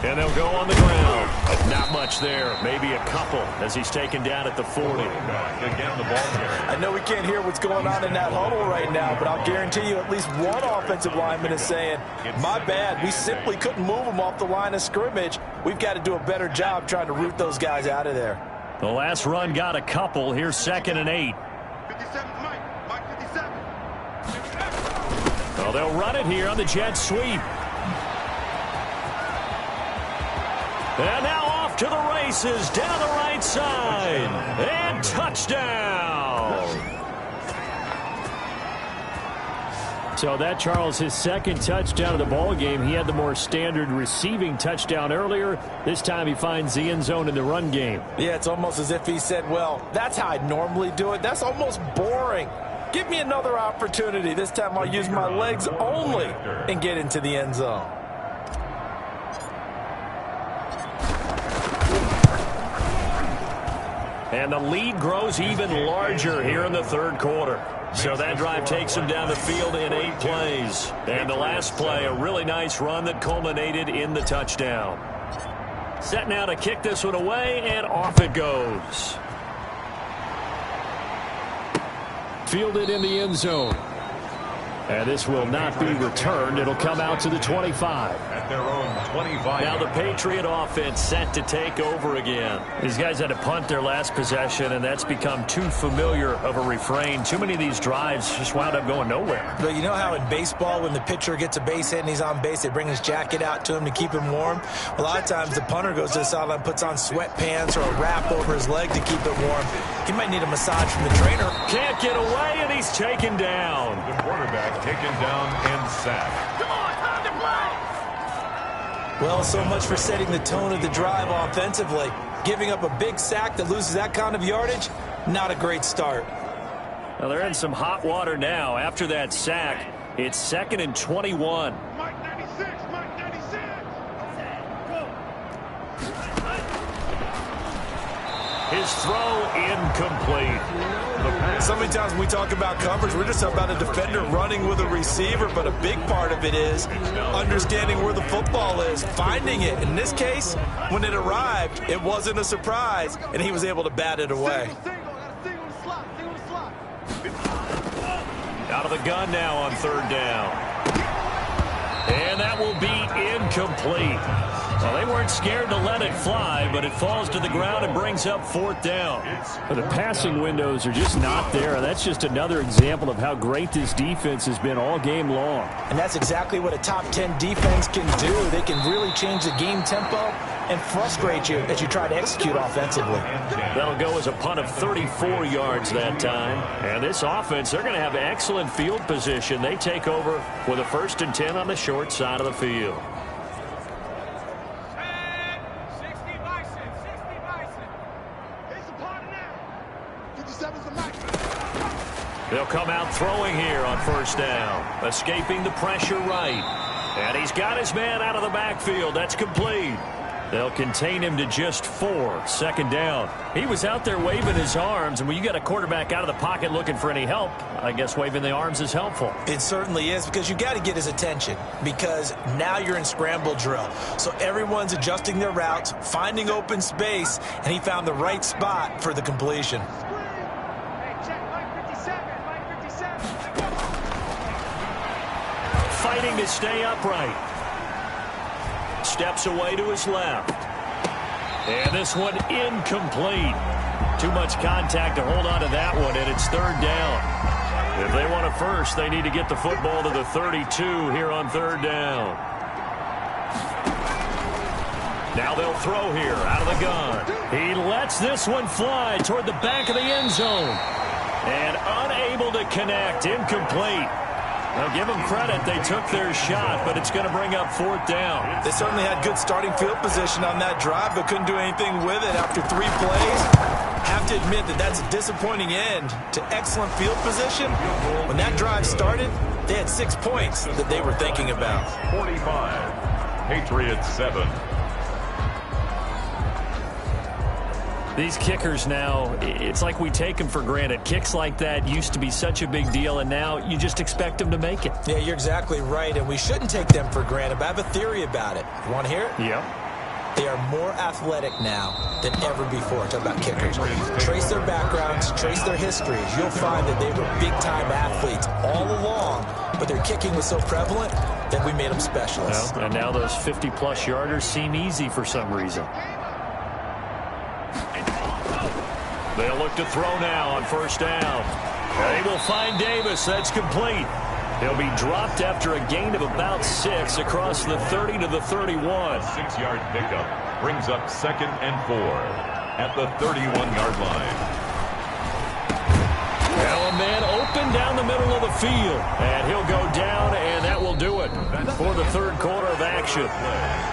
And they'll go on the ground. Not much there. Maybe a couple as he's taken down at the 40. Again, the ball carrier. I know we can't hear what's going on in that huddle right now, but I'll guarantee you at least one offensive lineman is saying, my bad, we simply couldn't move them off the line of scrimmage. We've got to do a better job trying to root those guys out of there. The last run got a couple. Here's 2nd and 8. 57, Mike 57. Well, they'll run it here on the jet sweep. And now off to the races down the right side. And touchdown. So that, Charles, his 2nd touchdown of the ball game. He had the more standard receiving touchdown earlier. This time he finds the end zone in the run game. Yeah, it's almost as if he said, well, that's how I normally do it. That's almost boring. Give me another opportunity. This time I'll use my legs only and get into the end zone. And the lead grows even larger here in the third quarter. So that drive takes him down the field in 8 plays. And the last play, a really nice run that culminated in the touchdown. Set now to kick this one away, and off it goes. Fielded in the end zone. And this will not be returned. It'll come out to the 25. At their own 25. Now the Patriot offense set to take over again. These guys had to punt their last possession, and that's become too familiar of a refrain. Too many of these drives just wound up going nowhere. But you know how in baseball, when the pitcher gets a base hit and he's on base, they bring his jacket out to him to keep him warm? A lot of times the punter goes to the sideline, puts on sweatpants or a wrap over his leg to keep it warm. He might need a massage from the trainer. Can't get away, and he's taken down. The quarterback taken down and sacked. Come on, time to play! Well, so much for setting the tone of the drive offensively. Giving up a big sack that loses that kind of yardage, not a great start. Well, they're in some hot water now. After that sack, it's 2nd and 21. Mike 96, Mike 96! His throw incomplete. So many times when we talk about coverage, we're just talking about a defender running with a receiver, but a big part of it is understanding where the football is, finding it. In this case, when it arrived, it wasn't a surprise, and he was able to bat it away. Single the slot. Out of the gun now on 3rd down. And that will be incomplete. Well, they weren't scared to let it fly, but it falls to the ground and brings up 4th down. But the passing windows are just not there. That's just another example of how great this defense has been all game long. And that's exactly what a top 10 defense can do. They can really change the game tempo and frustrate you as you try to execute offensively. That'll go as a punt of 34 yards that time. And this offense, they're going to have excellent field position. They take over with a 1st and 10 on the short side of the field. 60 Bison. It's a party now. 57's the mic. They'll come out throwing here on 1st down. Escaping the pressure right. And he's got his man out of the backfield. That's complete. They'll contain him to just 4. 2nd down. He was out there waving his arms, and when you got a quarterback out of the pocket looking for any help, I guess waving the arms is helpful. It certainly is, because you got to get his attention, because now you're in scramble drill. So everyone's adjusting their routes, finding open space, and he found the right spot for the completion. Hey, check Mike 57. Mike 57. Fighting to stay upright. Steps away to his left. And this one incomplete. Too much contact to hold on to that one, and it's 3rd down. If they want a first, they need to get the football to the 32 here on 3rd down. Now they'll throw here out of the gun. He lets this one fly toward the back of the end zone. And unable to connect, incomplete. Now, give them credit. They took their shot, but it's going to bring up 4th down. They certainly had good starting field position on that drive, but couldn't do anything with it after 3 plays. Have to admit that that's a disappointing end to excellent field position. When that drive started, they had 6 points that they were thinking about. 45. Patriots 7. These kickers now, it's like we take them for granted. Kicks like that used to be such a big deal, and now you just expect them to make it. Yeah, you're exactly right, and we shouldn't take them for granted, but I have a theory about it. You want to hear it? Yep. They are more athletic now than ever before. Talk about kickers. Trace their backgrounds, trace their histories. You'll find that they were big-time athletes all along, but their kicking was so prevalent that we made them specialists. Well, and now those 50-plus yarders seem easy for some reason. They'll look to throw now on 1st down. They will find Davis. That's complete. He'll be dropped after a gain of about 6 across the 30 to the 31. 6-yard pickup brings up 2nd and 4 at the 31-yard line. Now a man open down the middle of the field. And he'll go down, and that will do it for the 3rd quarter of action.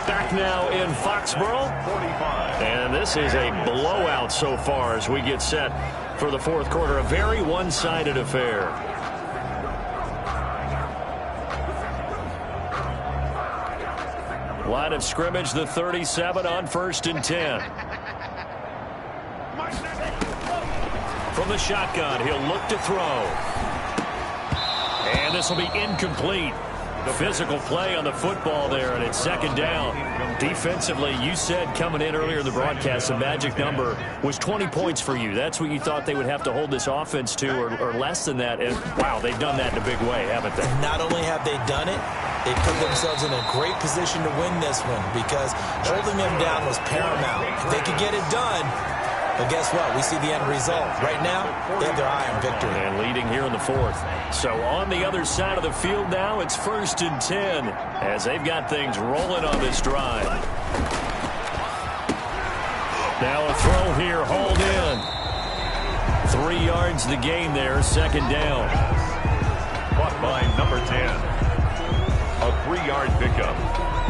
Back now in Foxborough. 45. And this is a blowout so far as we get set for the 4th quarter. A very one-sided affair. Line of scrimmage, the 37 on 1st and 10. Mike 97. the shotgun. He'll look to throw. And this will be incomplete. The physical play on the football there, and it's second down. Defensively, you said coming in earlier in the broadcast, the magic number was 20 points for you. That's what you thought they would have to hold this offense to, or less than that. And, wow, they've done that in a big way, haven't they? Not only have they done it, they put themselves in a great position to win this one because holding them down was paramount. If they could get it done, but guess what? We see the end result. Right now, they have their eye on victory. And leading here in the fourth. So on the other side of the field now, it's 1st and 10 as they've got things rolling on this drive. Now a throw here, hauled in. 3 yards the gain there, second down. Caught by number 10. A 3-yard pickup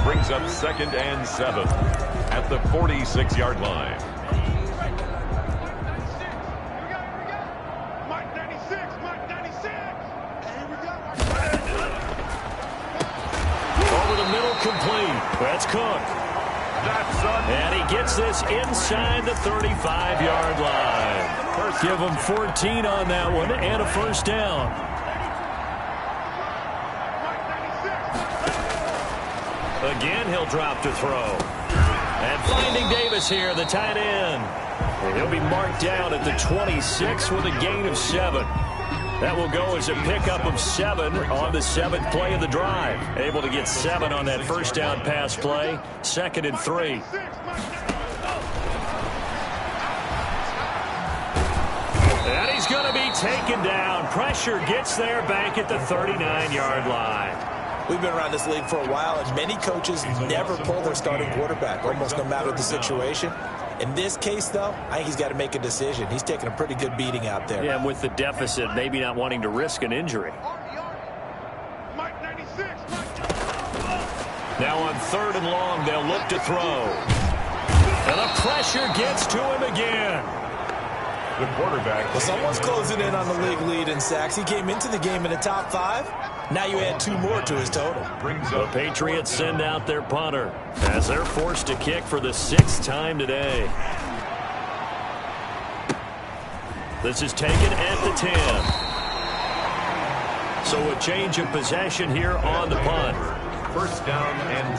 brings up 2nd and 7 at the 46-yard line. Complete. That's Cook. And he gets this inside the 35-yard line. Give him 14 on that one and a first down. Again, he'll drop to throw. And finding Davis here, the tight end. And he'll be marked down at the 26 with a gain of 7. That will go as a pickup of 7 on the 7th play of the drive. Able to get 7 on that first down pass play. 2nd and 3. And he's going to be taken down. Pressure gets there back at the 39-yard line. We've been around this league for a while, and many coaches never pull their starting quarterback, almost no matter the situation. In this case, though, I think he's got to make a decision. He's taking a pretty good beating out there. Yeah, and with the deficit, maybe not wanting to risk an injury. Now on 3rd and long, they'll look to throw. And the pressure gets to him again. The quarterback. Well, someone's closing in on the league lead in sacks. He came into the game in the top 5. Now you add 2 more to his total. The Patriots send out their punter as they're forced to kick for the 6th time today. This is taken at the 10. So a change of possession here on the punt. 1st down and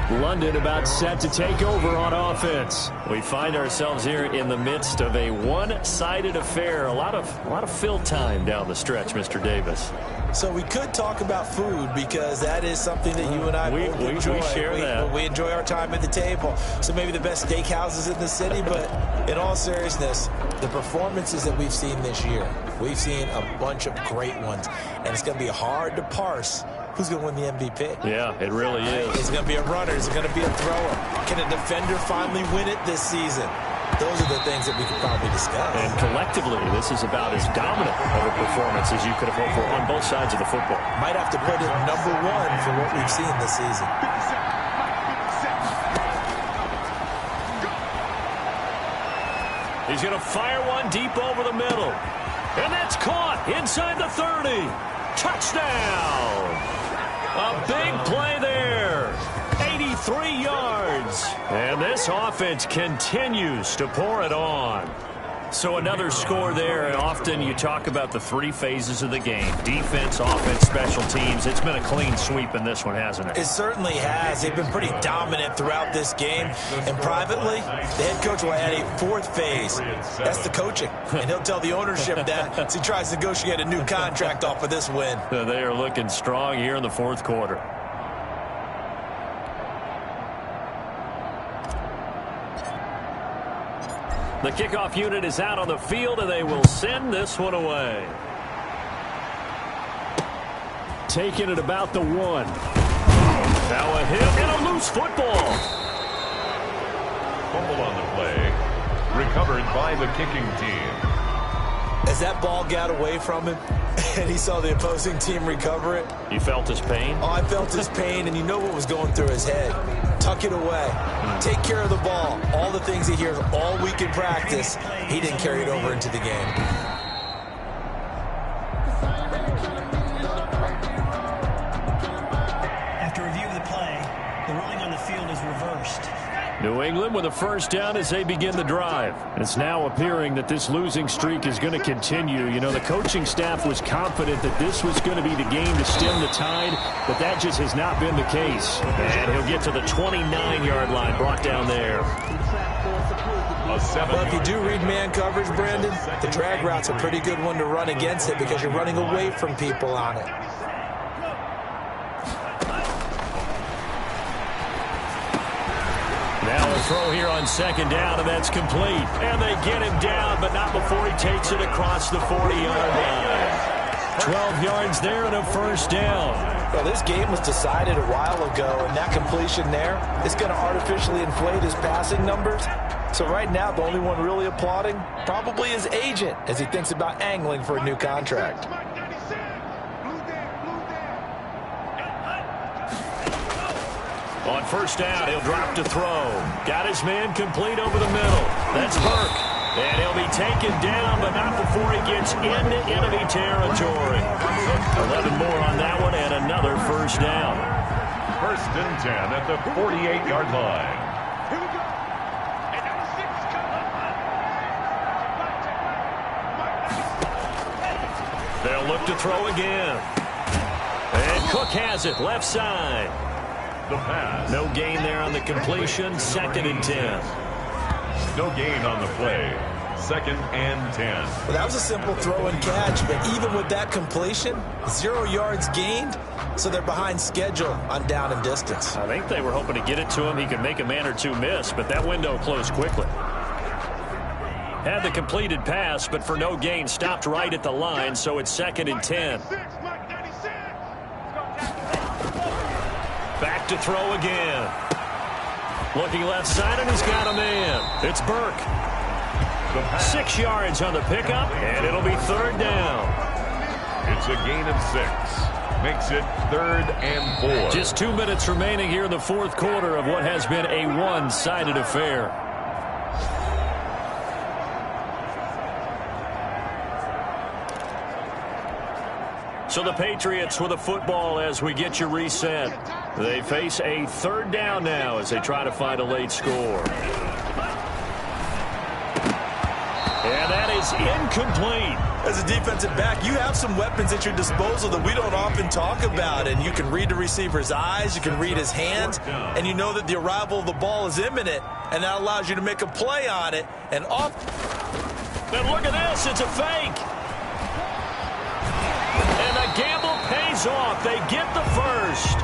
10. London about set to take over on offense. We find ourselves here in the midst of a one-sided affair. A lot of fill time down the stretch, Mr. Davis. So we could talk about food because that is something that you and I both enjoy. We share that. We enjoy our time at the table. So maybe the best steakhouses in the city, but in all seriousness, the performances that we've seen this year, we've seen a bunch of great ones, and it's going to be hard to parse who's going to win the MVP. Yeah, it really is. Is it going to be a runner? Is it going to be a thrower? Can a defender finally win it this season? Those are the things that we could probably discuss. And collectively, this is about as dominant of a performance as you could have hoped for on both sides of the football. Might have to put it number 1 for what we've seen this season. He's going to fire one deep over the middle. And that's caught inside the 30. Touchdown! A big play there. 83 yards. And this offense continues to pour it on. So another score there, and often you talk about the 3 phases of the game. Defense, offense, special teams. It's been a clean sweep in this one, hasn't it? It certainly has. They've been pretty dominant throughout this game. And privately, the head coach will add a 4th phase. That's the coaching. And he'll tell the ownership that as he tries to negotiate a new contract off of this win. They are looking strong here in the 4th quarter. The kickoff unit is out on the field, and they will send this one away. Taking it about the 1. Now a hit and a loose football. Fumble on the play. Recovered by the kicking team. As that ball got away from him and he saw the opposing team recover it. You felt his pain? Oh, I felt his pain, and you know what was going through his head. Tuck it away. Take care of the ball. All the things he hears all week in practice, he didn't carry it over into the game. After review of the play, the ruling on the field is reversed. New England with a first down as they begin the drive. It's now appearing that this losing streak is going to continue. You know, the coaching staff was confident that this was going to be the game to stem the tide, but that just has not been the case. And he'll get to the 29-yard line, brought down there. Well, if you do read man coverage, Brandon, the drag route's a pretty good one to run against it because you're running away from people on it. Now a throw here on second down, and that's complete. And they get him down, but not before he takes it across the 40-yard line. 12 yards there and a first down. Well, this game was decided a while ago, and that completion there is going to artificially inflate his passing numbers. So right now, the only one really applauding probably his agent as he thinks about angling for a new contract. On first down, he'll drop to throw. Got his man complete over the middle. That's Burke. And he'll be taken down, but not before he gets into enemy territory. 11 more on that one, and another first down. First and 10 at the 48-yard line. Here we go. And number 6 coming. They'll look to throw again. And Cook has it, left side. The pass. No gain there on the completion, second and 10. No gain on the play. Second and 10. Well, that was a simple throw and catch, but even with that completion, 0 yards gained, so they're behind schedule on down and distance. I think they were hoping to get it to him. He could make a man or two miss, but that window closed quickly. Had the completed pass, but for no gain, stopped right at the line, so it's second and 10. Back to throw again. Looking left side, and he's got a man. It's Burke. 6 yards on the pickup, and it'll be third down. It's a gain of 6. Makes it third and 4. Just 2 minutes remaining here in the fourth quarter of what has been a one-sided affair. So the Patriots with a football as we get you reset. They face a third down now as they try to find a late score. And that is incomplete. As a defensive back, you have some weapons at your disposal that we don't often talk about, and you can read the receiver's eyes, you can read his hands, and you know that the arrival of the ball is imminent, and that allows you to make a play on it. And off. And look at this, it's a fake. And the gamble pays off. They get the first.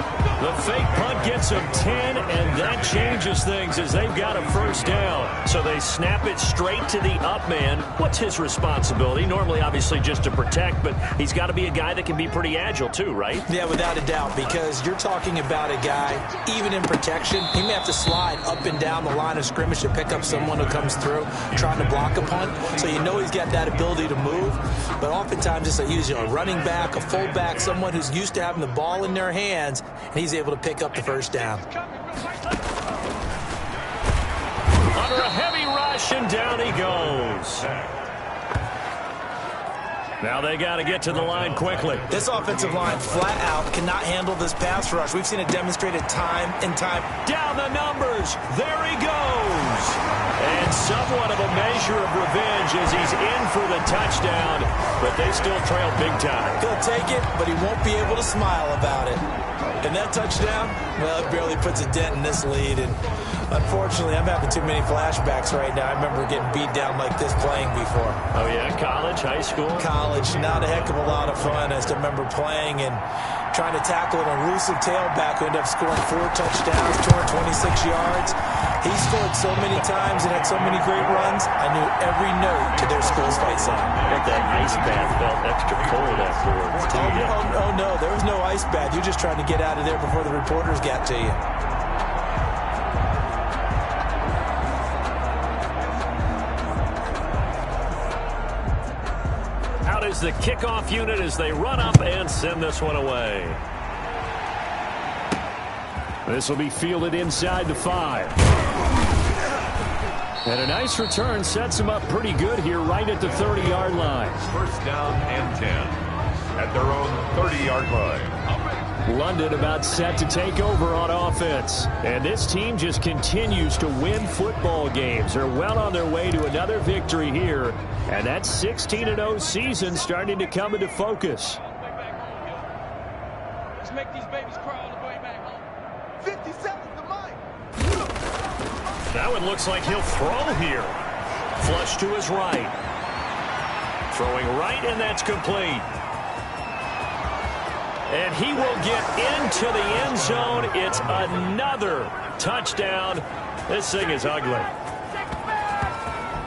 The fake punt gets them 10, and that changes things as they've got a first down. So they snap it straight to the up man. What's his responsibility? Normally, obviously, just to protect, but he's got to be a guy that can be pretty agile too, right? Yeah, without a doubt, because you're talking about a guy, even in protection, he may have to slide up and down the line of scrimmage to pick up someone who comes through trying to block a punt. So you know he's got that ability to move, but oftentimes it's usually a running back, a fullback, someone who's used to having the ball in their hands, and he's able to pick up the first down. Under a heavy rush, and down he goes. Now they got to get to the line quickly. This offensive line flat out cannot handle this pass rush. We've seen it demonstrated time and time. Down the numbers. There he goes. And somewhat of a measure of revenge as he's in for the touchdown, but they still trail big time. He'll take it, but he won't be able to smile about it. And that touchdown, well, it barely puts a dent in this lead. And unfortunately, I'm having too many flashbacks right now. I remember getting beat down like this playing before. Oh, yeah? College, high school? College. Not a heck of a lot of fun. I just remember playing and trying to tackle an elusive tailback who ended up scoring 4 touchdowns, 226 yards. He scored so many times and had so many great runs, I knew every note to their school's fight song. But that ice bath felt extra cold afterwards, too. Oh, no, there was no ice bath. You're just trying to get out of there before the reporters got to you. Out is the kickoff unit as they run up and send this one away. This will be fielded inside the 5. And a nice return sets them up pretty good here right at the 30-yard line. First down and 10 at their own 30-yard line. London about set to take over on offense. And this team just continues to win football games. They're well on their way to another victory here. And that 16-0 season starting to come into focus. Let's make these babies cry on the way back home. 57's the mic. That one looks like he'll throw here. Flush to his right. Throwing right, and that's complete. And he will get into the end zone. It's another touchdown. This thing is ugly.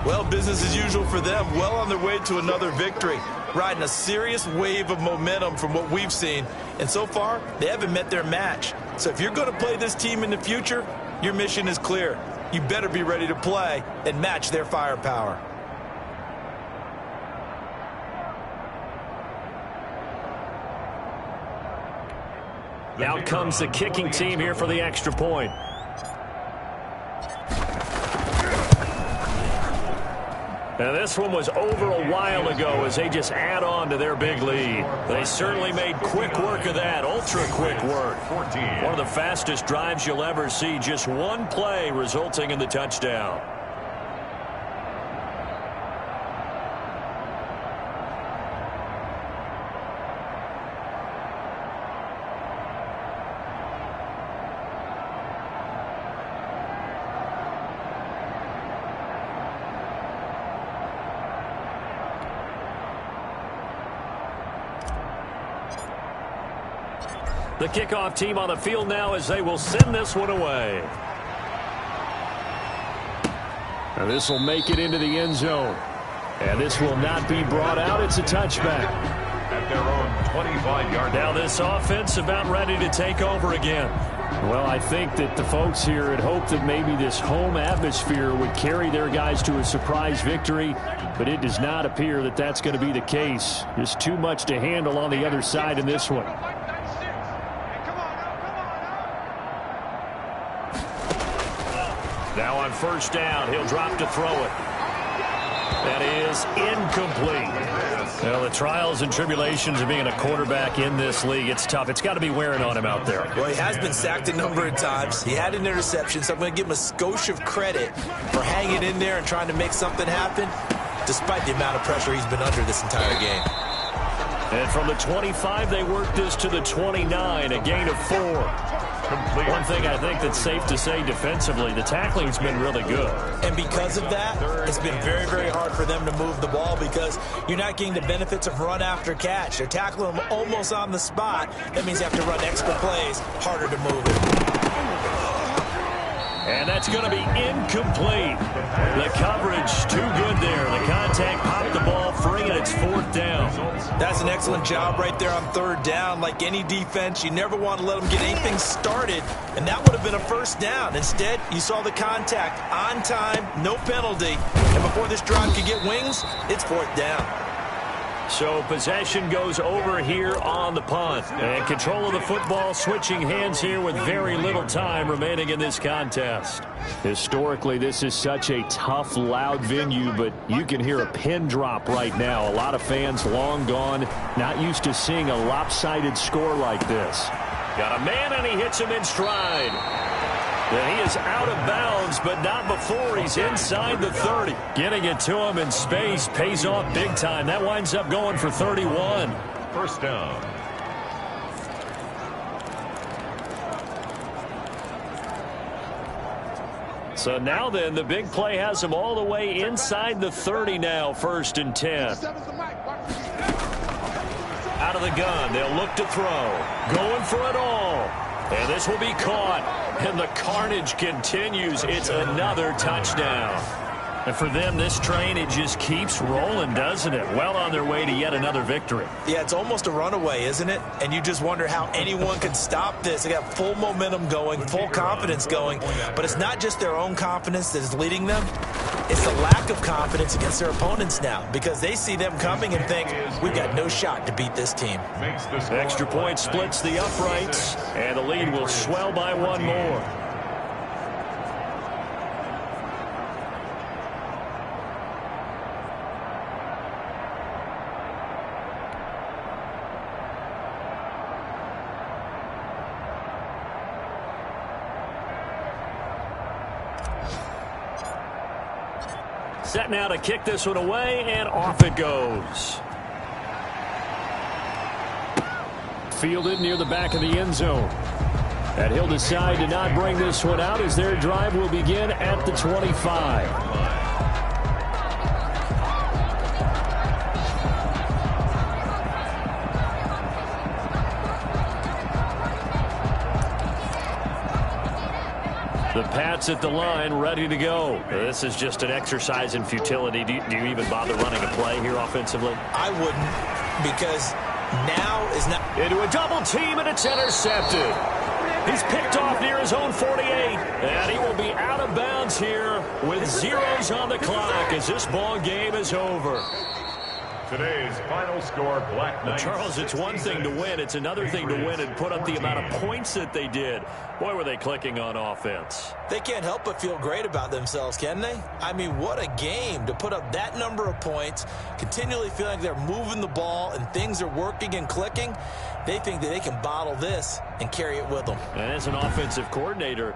Well, business as usual for them. Well on their way to another victory. Riding a serious wave of momentum from what we've seen. And so far, they haven't met their match. So if you're going to play this team in the future, your mission is clear. You better be ready to play and match their firepower. Out comes the kicking team here for the extra point. Now this one was over a while ago as they just add on to their big lead. They certainly made quick work of that, ultra quick work. One of the fastest drives you'll ever see, just one play resulting in the touchdown. The kickoff team on the field now as they will send this one away. Now this will make it into the end zone. And this will not be brought out. It's a touchback. At their own 25-yard line. Now this offense about ready to take over again. Well, I think that the folks here had hoped that maybe this home atmosphere would carry their guys to a surprise victory, but it does not appear that that's going to be the case. Just too much to handle on the other side in this one. Now on first down, he'll drop to throw it. That is incomplete. Well, the trials and tribulations of being a quarterback in this league, it's tough. It's got to be wearing on him out there. Well, he has been sacked a number of times. He had an interception, so I'm going to give him a skosh of credit for hanging in there and trying to make something happen, despite the amount of pressure he's been under this entire game. And from the 25, they work this to the 29, a gain of 4. Complete. One thing I think that's safe to say defensively, the tackling's been really good. And because of that, it's been very, very hard for them to move the ball because you're not getting the benefits of run after catch. They're tackling them almost on the spot. That means you have to run extra plays, harder to move it. And that's going to be incomplete. The coverage too good there. The contact popped the ball free, and it's 4th down. That's an excellent job right there on 3rd down. Like any defense, you never want to let them get anything started, and that would have been a 1st down. Instead, you saw the contact on time, no penalty, and before this drive could get wings, it's 4th down. So possession goes over here on the punt. And control of the football switching hands here with very little time remaining in this contest. Historically, this is such a tough, loud venue, but you can hear a pin drop right now. A lot of fans long gone, not used to seeing a lopsided score like this. Got a man, and he hits him in stride. And he is out of bounds, but not before he's inside the 30. Getting it to him in space pays off big time. That winds up going for 31. 1st down. So now then, the big play has him all the way inside the 30 now, 1st and 10. Out of the gun, they'll look to throw. Going for it all. And this will be caught. And the carnage continues. It's another touchdown. And for them, this train, it just keeps rolling, doesn't it? Well on their way to yet another victory. Yeah, it's almost a runaway, isn't it? And you just wonder how anyone could stop this. They got full momentum going, full confidence going. But it's not just their own confidence that is leading them. It's the lack of confidence against their opponents now because they see them coming and think, we've got no shot to beat this team. Extra point splits the uprights, and the lead will swell by 1 more. Set now to kick this one away, and off it goes. Fielded near the back of the end zone. And he'll decide to not bring this one out as their drive will begin at the 25. The Pats at the line, ready to go. This is just an exercise in futility. Do you even bother running a play here offensively? I wouldn't, because now is not... Into a double team, and it's intercepted. He's picked off near his own 48, and he will be out of bounds here with zeros on the clock as this ball game is over. Today's final score, Black Knights. Charles, it's one thing to win. It's another thing to win and put up the amount of points that they did. Boy, were they clicking on offense. They can't help but feel great about themselves, can they? I mean, what a game to put up that number of points, continually feeling like they're moving the ball and things are working and clicking. They think that they can bottle this and carry it with them. And as an offensive coordinator,